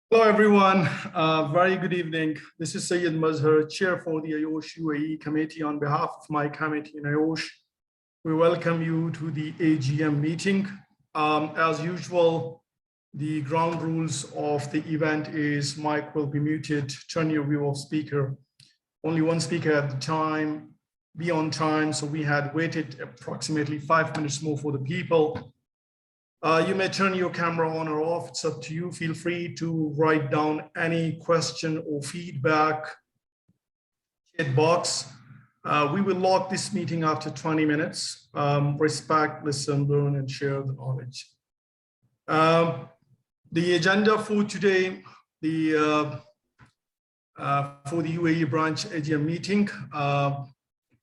Hello, everyone. Very good evening. This is Syed Mazhar, Chair for the IOSH UAE Committee. On behalf of my committee in IOSH, we welcome you to the AGM meeting. As usual, the ground rules of the event is mic will be muted, turn your view of speaker. Only one speaker at the time, be on time. So we had waited approximately 5 minutes more for the people. You may turn your camera on or off. It's up to you. Feel free to write down any question or feedback chat box. We will log this meeting after 20 minutes. Respect, listen, learn, and share the knowledge. The agenda for today, for the UAE Branch AGM meeting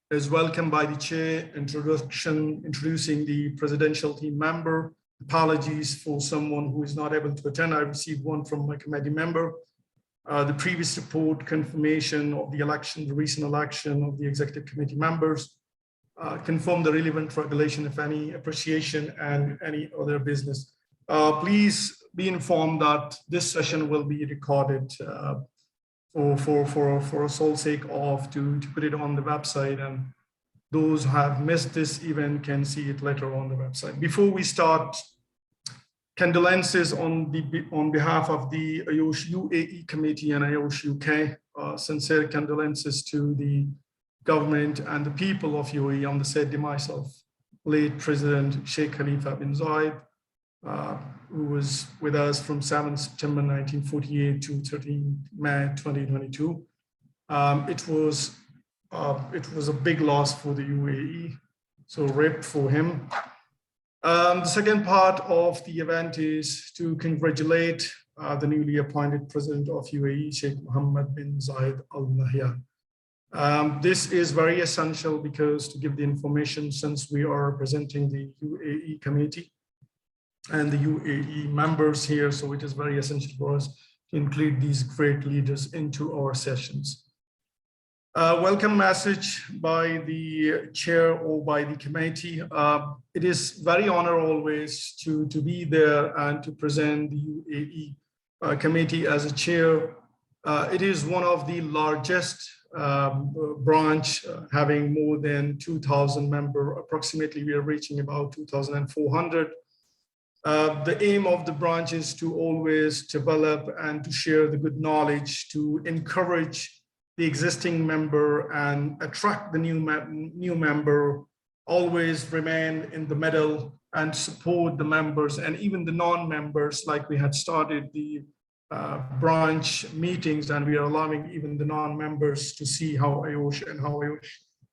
is welcomed by the chair, introducing the presidential team member. Apologies for someone who is not able to attend. I received one from my committee member. The previous report, confirmation of the election, the recent election of the executive committee members, confirm the relevant regulation, if any, appreciation, and any other business. Please be informed that this session will be recorded for a sole sake of to put it on the website, and those who have missed this event can see it later on the website. Before we start, condolences on behalf of the IOSH UAE Committee and IOSH UK. Sincere condolences to the government and the people of UAE on the sad demise of late President Sheikh Khalifa bin Zayed, who was with us from 7 September 1948 to 13 May 2022. It was a big loss for the UAE, so RIP for him. The second part of the event is to congratulate the newly appointed president of UAE, Sheikh Mohammed bin Zayed Al Nahyan. This is very essential because to give the information, since we are representing the UAE committee and the UAE members here, so it is very essential for us to include these great leaders into our sessions. Welcome message by the chair or by the committee. It is very honor always to be there and to present the UAE committee as a chair. It is one of the largest branch, having more than 2,000 members. Approximately, we are reaching about 2,400. The aim of the branch is to always develop and to share the good knowledge, to encourage the existing member and attract the new member, always remain in the middle and support the members and even the non-members. Like we had started the branch meetings, and we are allowing even the non-members to see how IOSH and how IOSH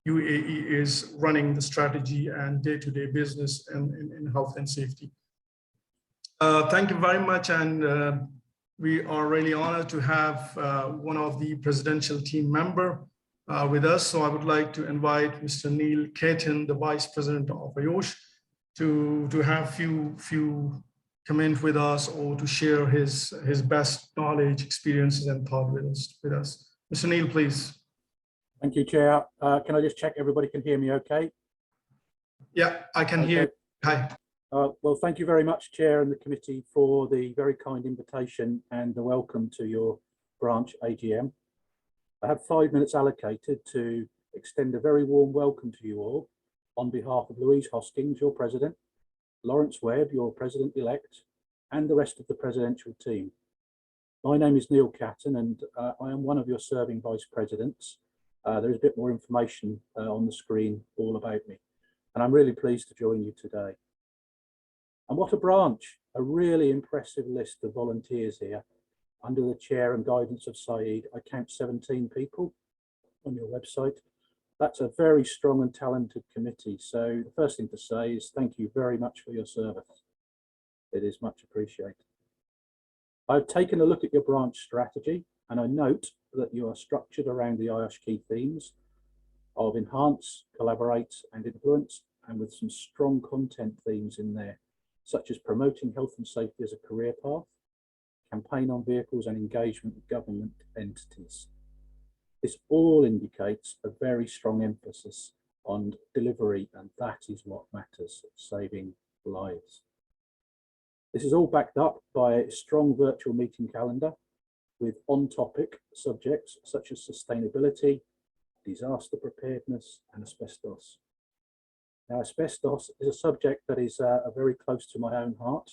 UAE is running the strategy and day-to-day business in health and safety. Thank you very much, and we are really honored to have one of the presidential team member with us. So I would like to invite Mr. Neil Caton, the Vice President of IOSH, to have few comment with us or to share his best knowledge, experiences, and thought with us. Mr. Neil, please. Thank you, Chair. Can I just check everybody can hear me okay? Yeah, I can hear. Hi. Well, thank you very much, Chair and the committee, for the very kind invitation and the welcome to your branch AGM. I have 5 minutes allocated to extend a very warm welcome to you all on behalf of Louise Hoskins, your president, Lawrence Webb, your president-elect, and the rest of the presidential team. My name is Neil Caton, and I am one of your serving vice presidents. There is a bit more information on the screen all about me, and I'm really pleased to join you today. And what a branch, a really impressive list of volunteers here. Under the chair and guidance of Saeed, I count 17 people on your website. That's a very strong and talented committee. So the first thing to say is thank you very much for your service. It is much appreciated. I've taken a look at your branch strategy, and I note that you are structured around the IOSH key themes of enhance, collaborate, and influence, and with some strong content themes in there, such as promoting health and safety as a career path, campaign on vehicles, and engagement with government entities. This all indicates a very strong emphasis on delivery, and that is what matters, saving lives. This is all backed up by a strong virtual meeting calendar with on-topic subjects such as sustainability, disaster preparedness, and asbestos. Now, asbestos is a subject that is very close to my own heart,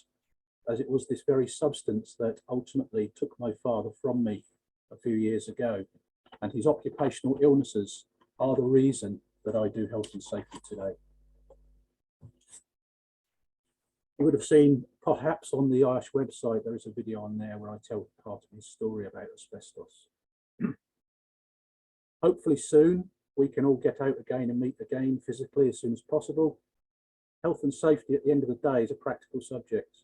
as it was this very substance that ultimately took my father from me a few years ago, and his occupational illnesses are the reason that I do health and safety today. You would have seen, perhaps on the IOSH website, there is a video on there where I tell part of his story about asbestos. Hopefully soon, we can all get out again and meet again physically as soon as possible. Health and safety at the end of the day is a practical subject,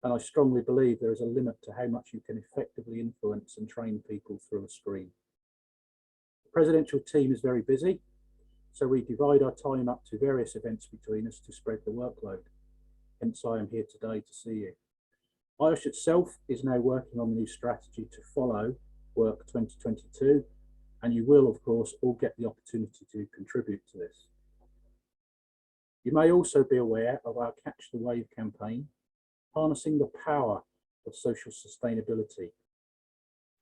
and I strongly believe there is a limit to how much you can effectively influence and train people through a screen. The presidential team is very busy, so we divide our time up to various events between us to spread the workload. Hence, I am here today to see you. IOSH itself is now working on the new strategy to follow Work 2022, and you will, of course, all get the opportunity to contribute to this. You may also be aware of our Catch the Wave campaign, harnessing the power of social sustainability.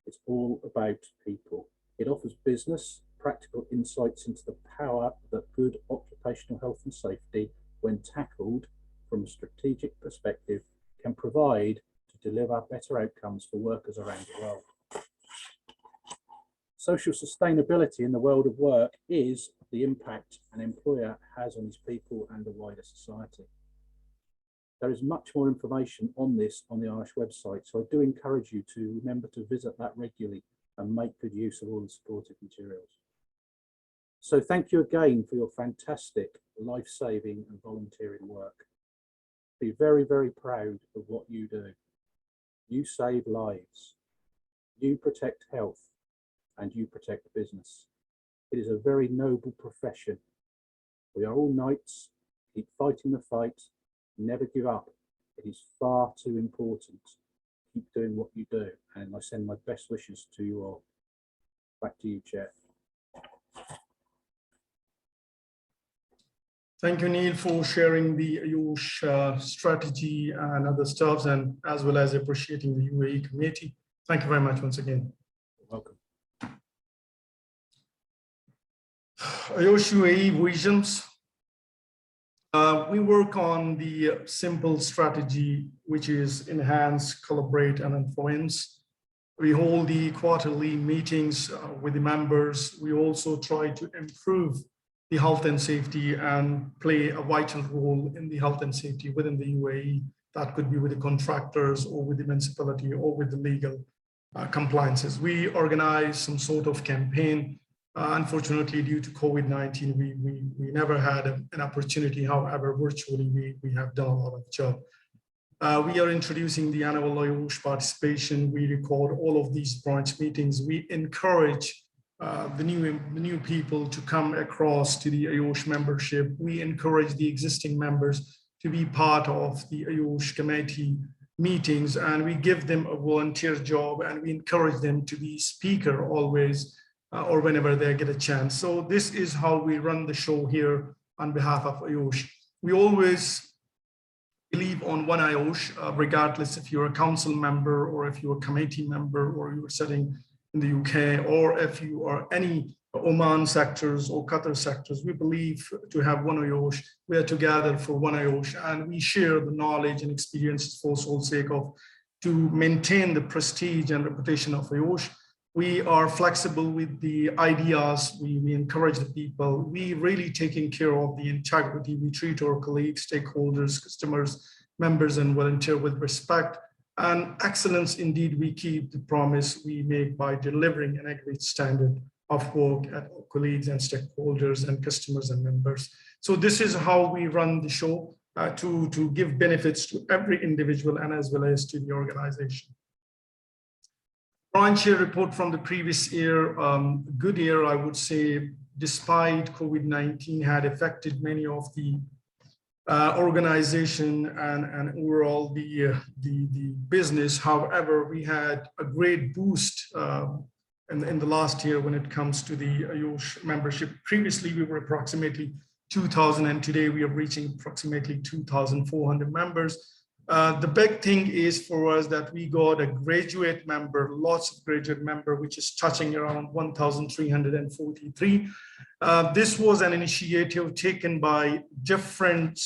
It's all about people. It offers business practical insights into the power that good occupational health and safety, when tackled from a strategic perspective, can provide to deliver better outcomes for workers around the world. Social sustainability in the world of work is the impact an employer has on his people and the wider society. There is much more information on this on the IOSH website, so I do encourage you to remember to visit that regularly and make good use of all the supportive materials. So thank you again for your fantastic life-saving and volunteering work. Be very, very proud of what you do. You save lives, you protect health, and you protect business. It is a very noble profession. We are all knights. Keep fighting the fight. Never give up. It is far too important. Keep doing what you do, and I send my best wishes to you all. Back to you, Chair. Thank you, Neil, for sharing the IOSH strategy and other stuff, and as well as appreciating the UAE committee. Thank you very much once again. You're welcome. IOSH UAE visions. We work on the simple strategy, which is enhance, collaborate, and influence. We hold the quarterly meetings with the members. We also try to improve the health and safety and play a vital role in the health and safety within the UAE. That could be with the contractors or with the municipality or with the legal compliances. We organize some sort of campaign. Unfortunately, due to COVID-19, we never had an opportunity. However, virtually, we have done a lot of job. We are introducing the annual IOSH participation. We record all of these branch meetings. We encourage the new people to come across to the IOSH membership. We encourage the existing members to be part of the IOSH committee meetings, and we give them a volunteer job, and we encourage them to be speaker always, or whenever they get a chance. So this is how we run the show here on behalf of IOSH. We always believe on one IOSH, regardless if you're a council member or if you're a committee member or you're sitting in the UK, or if you are any Oman sectors or Qatar sectors. We believe to have one IOSH. We are together for one IOSH, and we share the knowledge and experiences for sole sake of to maintain the prestige and reputation of IOSH. We are flexible with the ideas. We encourage the people. We really taking care of the integrity. We treat our colleagues, stakeholders, customers, members, and volunteer with respect and excellence. Indeed, we keep the promise we make by delivering an aggregate standard of work at our colleagues and stakeholders and customers and members. So this is how we run the show to give benefits to every individual and as well as to the organization. Branch year report from the previous year, good year, I would say, despite COVID-19 had affected many of the organization and overall the business. However, we had a great boost in the last year when it comes to the IOSH membership. Previously, we were approximately 2,000, and today we are reaching approximately 2,400 members. The big thing is for us that we got a graduate member, lots of graduate member, which is touching around 1,343. This was an initiative taken by different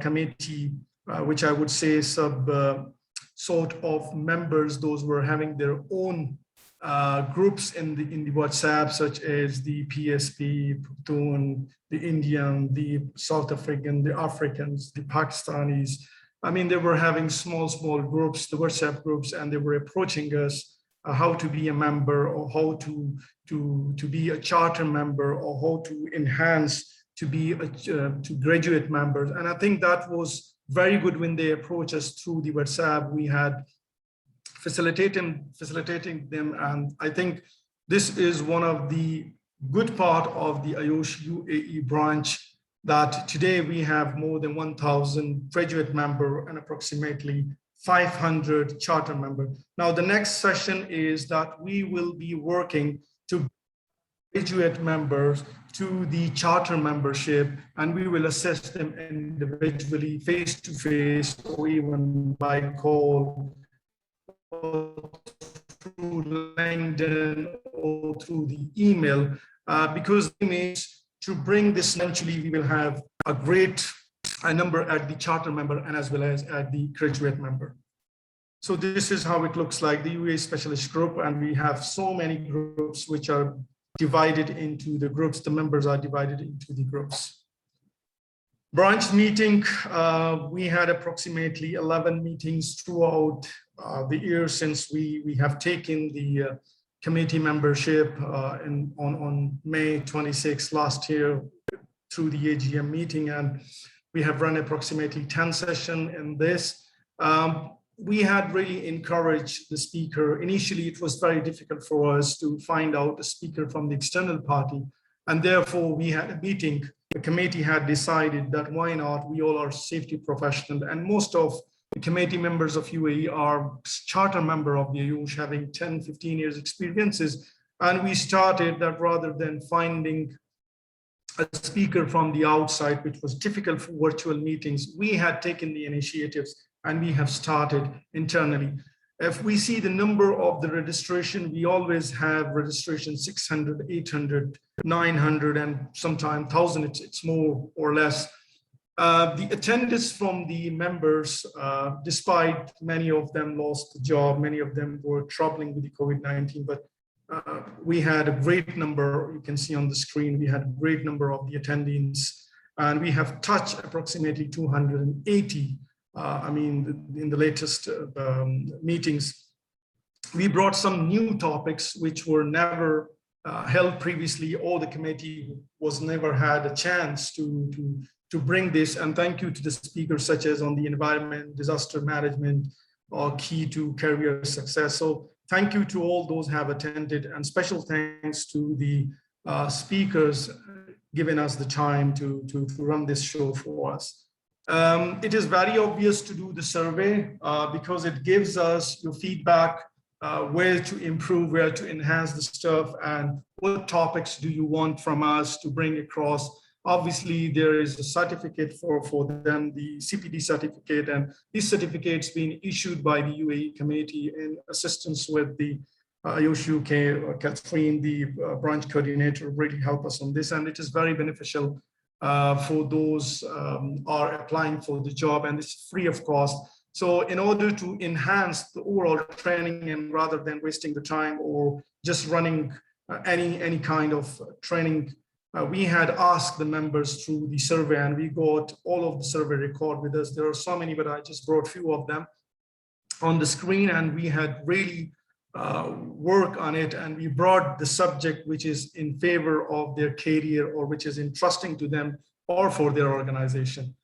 committee, which I would say sort of members. Those were having their own groups in the WhatsApp, such as the PSP, Pashtoon, the Indian, the South African, the Africans, the Pakistanis. I mean, they were having small groups, the WhatsApp groups, and they were approaching us how to be a member, or how to be a charter member, or how to enhance to be to graduate members. And I think that was very good when they approached us through the WhatsApp. We had facilitating them, and I think this is one of the good part of the IOSH UAE branch, that today we have more than 1,000 graduate member and approximately 500 charter member. Now the next session is that we will be working to graduate members to the charter membership, and we will assess them individually, face to face, or even by call, or through LinkedIn, or through the email, because the aim is to bring this. Eventually we will have a great number at the charter member and as well as at the graduate member. So this is how it looks like, the UAE specialist group, and we have so many groups which are divided into the groups. The members are divided into the groups. Branch meeting, we had approximately 11 meetings throughout the year since we have taken the committee membership on May 26 last year through the AGM meeting, and we have run approximately 10 sessions in this. We had really encouraged the speaker. Initially, it was very difficult for us to find out a speaker from the external party, and therefore we had a meeting. The committee had decided that why not, we all are safety professionals, and most of the committee members of UAE are charter member of the IOSH, having 10, 15 years experiences. And we started that rather than finding a speaker from the outside, which was difficult for virtual meetings, we had taken the initiatives and we have started internally. If we see the number of the registration, we always have registration 600, 800, 900, and sometimes 1,000, it's more or less. The attendance from the members, despite many of them lost the job, many of them were troubling with the COVID-19, but we had a great number. You can see on the screen, we had a great number of the attendees, and we have touched approximately 280. I mean, in the latest meetings, we brought some new topics which were never held previously, or the committee was never had a chance to bring this. And thank you to the speakers, such as on the environment, disaster management, or key to career success. So thank you to all those who have attended, and special thanks to the speakers giving us the time to run this show for us. It is very obvious to do the survey because it gives us your feedback, where to improve, where to enhance the stuff, and what topics do you want from us to bring across. Obviously, there is a certificate for them, the CPD certificate, and these certificates being issued by the UAE committee in assistance with the IOSH UK, Catherine, the branch coordinator, really help us on this, and it is very beneficial for those are applying for the job, and it's free of cost. So in order to enhance the overall training, and rather than wasting the time or just running any kind of training, we had asked the members through the survey, and we got all of the survey record with us. There are so many, but I just brought a few of them on the screen, and we had really work on it, and we brought the subject which is in favor of their career, or which is interesting to them or for their organization.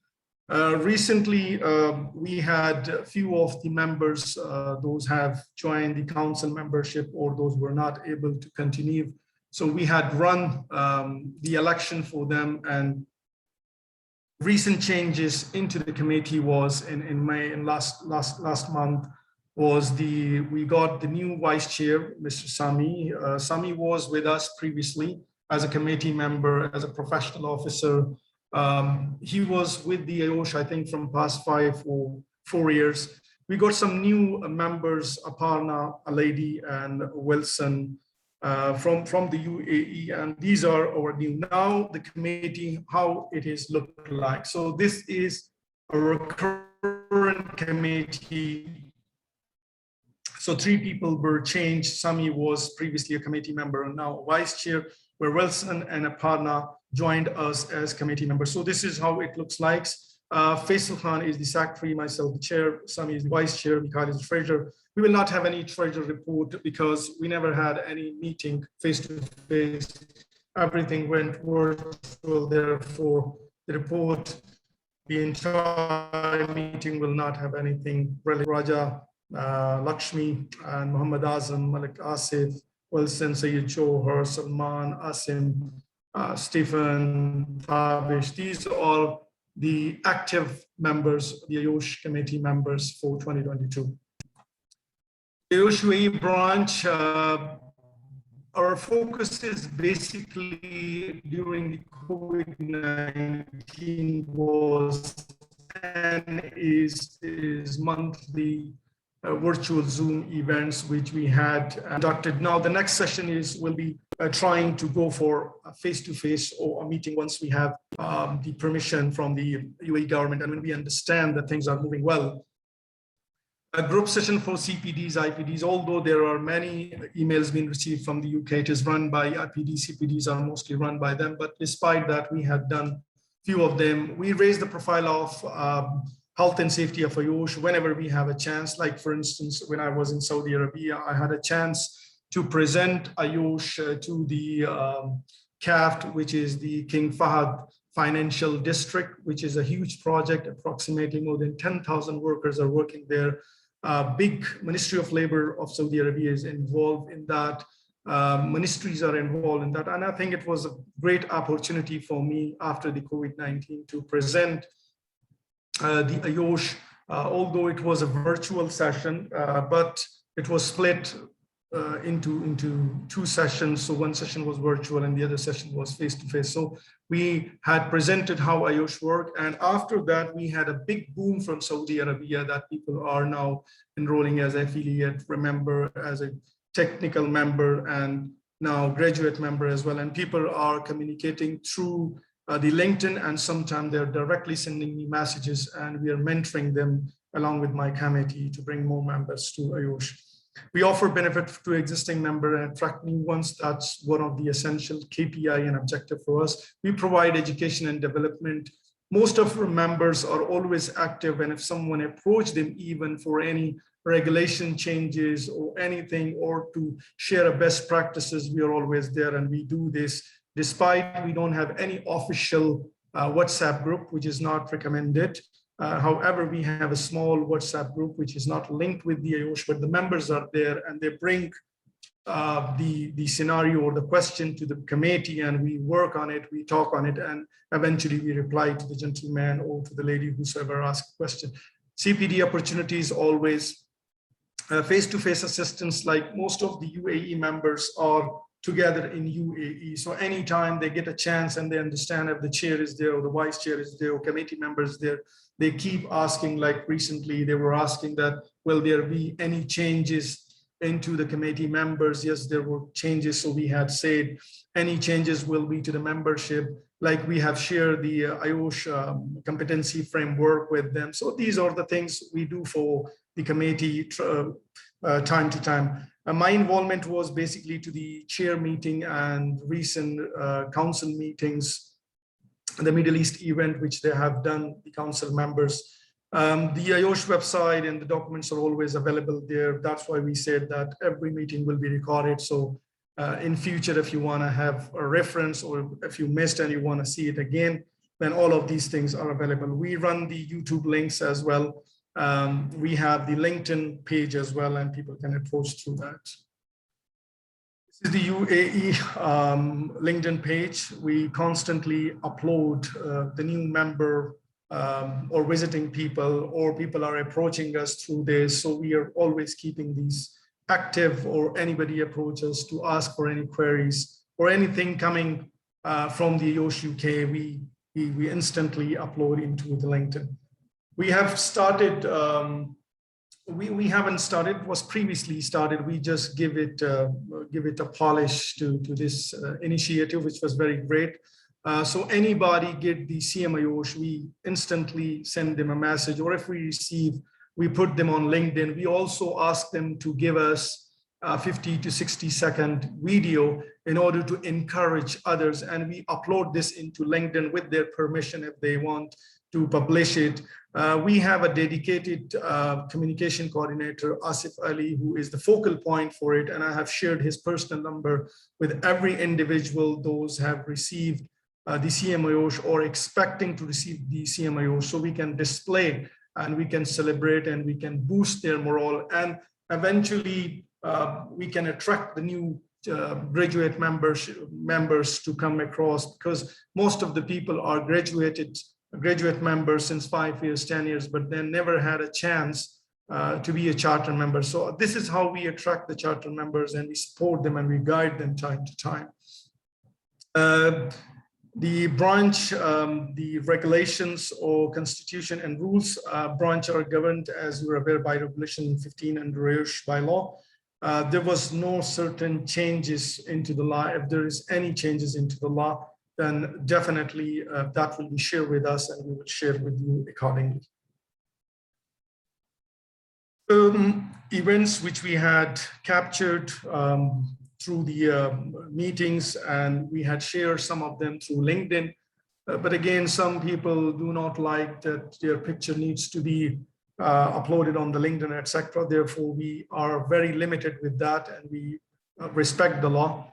Recently, we had a few of the members, those have joined the council membership, or those were not able to continue. So we had run the election for them, and recent changes into the committee was in May, and last month was we got the new vice chair, Mr. Sami. Sami was with us previously as a committee member, as a professional officer. He was with the IOSH, I think, from past 5 or 4 years. We got some new members, Aparna, a lady, and Wilson from the UAE, and these are our new. Now the committee, how it is looked like. So this is a recurrent committee. So 3 people were changed. Sami was previously a committee member and now vice chair, where Wilson and Aparna joined us as committee members. So this is how it looks like. Faisal Khan is the secretary, myself the chair, Sami is the vice chair, Mikhail is the treasurer. We will not have any treasurer report because we never had any meeting face-to-face. Everything went virtual, therefore the report, the entire meeting will not have anything related. Raja, Lakshmi, and Muhammad Azam, Malik Asif, Wilson, Sayyid Johar, Salman, Asim, Stephen, Tabish. These are all the active members, the IOSH committee members for 2022. The IOSH UAE branch, our focus is basically during the COVID-19 was and is monthly virtual Zoom events, which we had conducted. Now, the next session will be trying to go for a face-to-face or a meeting once we have the permission from the UAE government and when we understand that things are moving well. A group session for CPDs, IPDs, although there are many emails being received from the UK, it is run by IPD, CPDs are mostly run by them. But despite that, we had done few of them. We raised the profile of health and safety of IOSH whenever we have a chance. Like for instance, when I was in Saudi Arabia, I had a chance to present IOSH to the CAFT, which is the King Fahd Financial District, which is a huge project. Approximately more than 10,000 workers are working there. Big Ministry of Labor of Saudi Arabia is involved in that. Ministries are involved in that. And I think it was a great opportunity for me after the COVID-19 to present the IOSH, although it was a virtual session, but it was split into 2 sessions. So one session was virtual and the other session was face-to-face. So we had presented how IOSH worked. And after that, we had a big boom from Saudi Arabia that people are now enrolling as affiliate, remember, as a technical member, and now graduate member as well. And people are communicating through the LinkedIn, and sometimes they're directly sending me messages, and we are mentoring them along with my committee to bring more members to IOSH. We offer benefit to existing members and attract new ones. That's one of the essential KPI and objective for us. We provide education and development. Most of our members are always active, and if someone approaches them even for any regulation changes or anything, or to share best practices, we are always there, and we do this despite we don't have any official WhatsApp group, which is not recommended. However, we have a small WhatsApp group which is not linked with the IOSH, but the members are there and they bring the scenario or the question to the committee, and we work on it, we talk on it, and eventually we reply to the gentleman or to the lady whosoever asked a question. CPD opportunities always. Face-to-face assistance, like most of the UAE members are together in UAE. So anytime they get a chance and they understand if the chair is there or the vice chair is there or committee members there, they keep asking. Like recently, they were asking that, will there be any changes into the committee members? Yes, there were changes. So we had said any changes will be to the membership. Like we have shared the IOSH competency framework with them. So these are the things we do for the committee time to time. My involvement was basically to the chair meeting and recent council meetings, the Middle East event, which they have done, the council members. The IOSH website and the documents are always available there. That's why we said that every meeting will be recorded. So in future, if you want to have a reference, or if you missed and you want to see it again, then all of these things are available. We run the YouTube links as well. We have the LinkedIn page as well, and people can approach through that. This is the UAE LinkedIn page. We constantly upload the new member or visiting people, or people are approaching us through this. So we are always keeping these active, or anybody approaches to ask for any queries or anything coming from the IOSH UK. We we instantly upload into the LinkedIn. We have started, we haven't started, was previously started. We just give it a polish to this initiative, which was very great. So anybody get the CMIOSH, we instantly send them a message, or if we receive, we put them on LinkedIn. We also ask them to give us a 50 to 60-second video in order to encourage others. And we upload this into LinkedIn with their permission if they want to publish it. We have a dedicated communication coordinator, Asif Ali, who is the focal point for it. And I have shared his personal number with every individual those have received the CMIOSH or expecting to receive the CMIOSH, so we can display and we can celebrate and we can boost their morale, and eventually we can attract the new graduate members to come across, because most of the people are graduate members since 5 years, 10 years, but then never had a chance to be a charter member. So this is how we attract the charter members, and we support them and we guide them time to time. The branch, the regulations or constitution and rules branch are governed, as you are aware, by Regulation 15 and IOSH by law. There was no certain changes into the law. If there is any changes into the law, then definitely that will be shared with us and we will share with you accordingly. Events which we had captured through the meetings, and we had shared some of them through LinkedIn. But again, some people do not like that their picture needs to be uploaded on the LinkedIn, etc. Therefore, we are very limited with that, and we respect the law.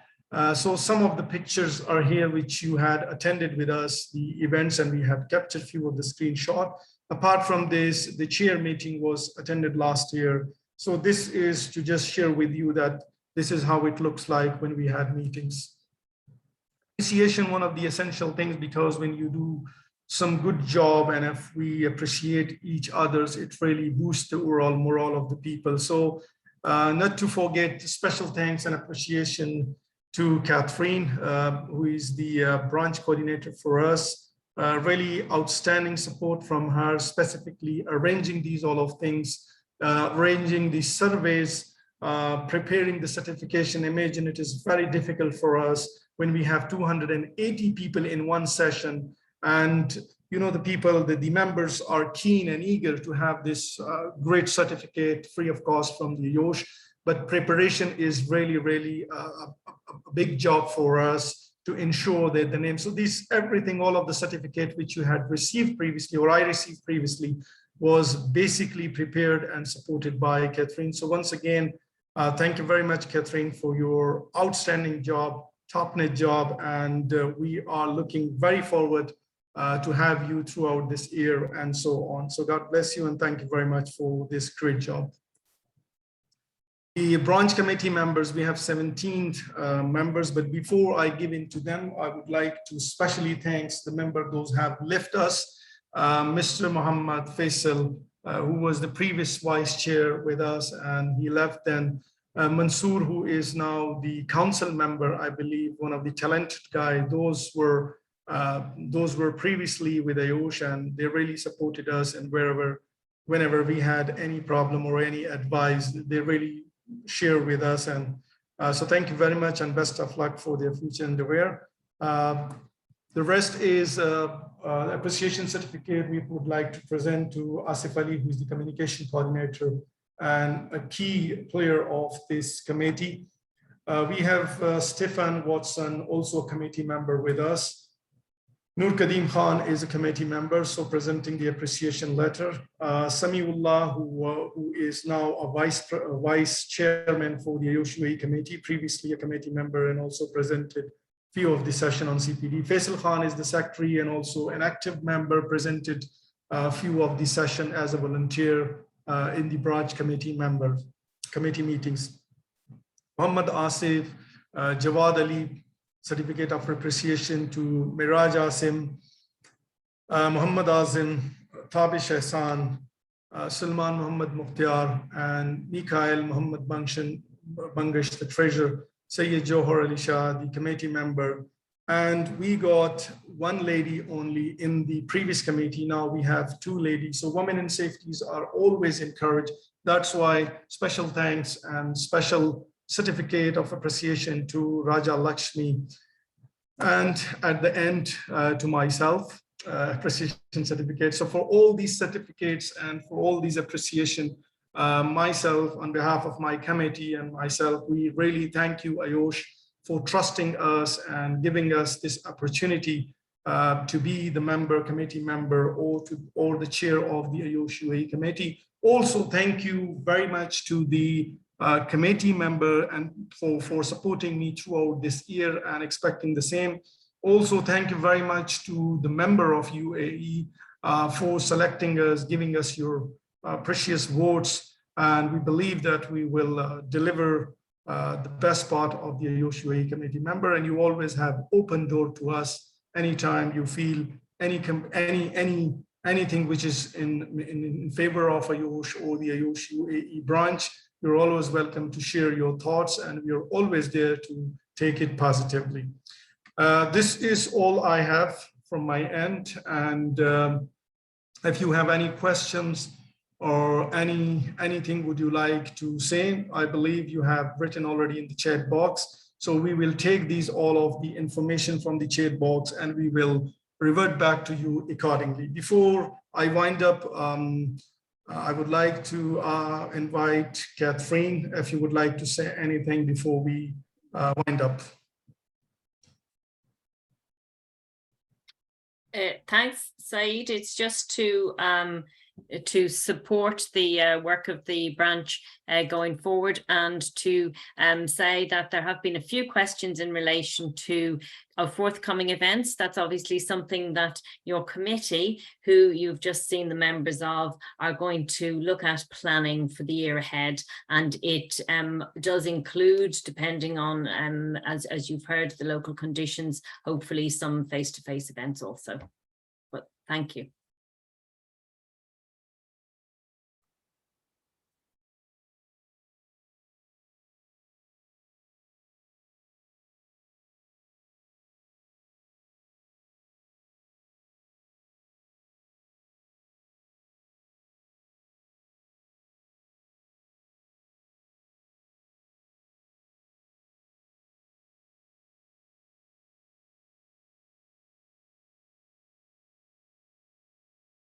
So some of the pictures are here which you had attended with us, the events, and we have captured a few of the screenshot. Apart from this, the chair meeting was attended last year. So this is to just share with you that this is how it looks like when we had meetings. Appreciation, one of the essential things, because when you do some good job and if we appreciate each other's, it really boosts the overall morale of the people. So not to forget special thanks and appreciation to Catherine, who is the branch coordinator for us. Really outstanding support from her, specifically arranging these all of things, arranging the surveys, preparing the certification. Imagine it is very difficult for us when we have 280 people in one session, and you know, the members are keen and eager to have this great certificate free of cost from the IOSH. But preparation is really a big job for us to ensure that the name, so this everything, all of the certificate which you had received previously or I received previously was basically prepared and supported by Catherine. So once again, thank you very much, Catherine, for your outstanding job, top-notch job, and we are looking very forward to have you throughout this year and so on. So God bless you and thank you very much for this great job. The branch committee members, we have 17 members, but before I give in to them, I would like to specially thank the member those have left us, Mr. Muhammad Faisal, who was the previous vice chair with us, and he left. Then Mansoor, who is now the council member, I believe, one of the talented guy. Those were previously with IOSH, and they really supported us, and whenever we had any problem or any advice, they really share with us. And so thank you very much and best of luck for their future endeavor. The rest is appreciation certificate we would like to present to Asif Ali, who is the communication coordinator and a key player of this committee. We have Stefan Watson, also a committee member with us. Nur Kadim Khan is a committee member, so presenting the appreciation letter. Samiullah, who is now a vice chairman for the IOSH UAE committee, previously a committee member and also presented few of the session on CPD. Faisal Khan is the secretary and also an active member, presented a few of the session as a volunteer in the branch committee meetings. Muhammad Asif, Jawad Ali, certificate of appreciation to Miraj Asim, Muhammad Azim, Tabish Ehsan, Sulman Muhammad Mukhtiar, and Mikhail Muhammad Bangish, the treasurer, Sayyid Johar Ali Shah, the committee member, And we got one lady only in the previous committee. Now we have 2 ladies. So women in safeties are always encouraged. That's why special thanks and special certificate of appreciation to Raja Lakshmi. And at the end, to myself, appreciation certificate. So for all these certificates and for all these appreciation, myself, on behalf of my committee and myself, we really thank you, IOSH, for trusting us and giving us this opportunity to be the committee member, or the chair of the IOSH UAE committee. Also, thank you very much to the committee member and for supporting me throughout this year and expecting the same. Also, thank you very much to the member of UAE for selecting us, giving us your precious votes. And we believe that we will deliver the best part of the IOSH UAE committee member. And you always have open door to us anytime you feel anything which is in favor of IOSH or the IOSH UAE branch. You're always welcome to share your thoughts, and we are always there to take it positively. This is all I have from my end. And if you have any questions or anything would you like to say, I believe you have written already in the chat box. So we will take all of the information from the chat box and we will revert back to you accordingly. Before I wind up, I would like to invite Catherine, if you would like to say anything before we wind up. Thanks, Saeed. It's just to support the work of the branch going forward, and to say that there have been a few questions in relation to forthcoming events. That's obviously something that your committee, who you've just seen the members of, are going to look at planning for the year ahead. And it does include, depending on, as you've heard, the local conditions, hopefully some face-to-face events also. But thank you.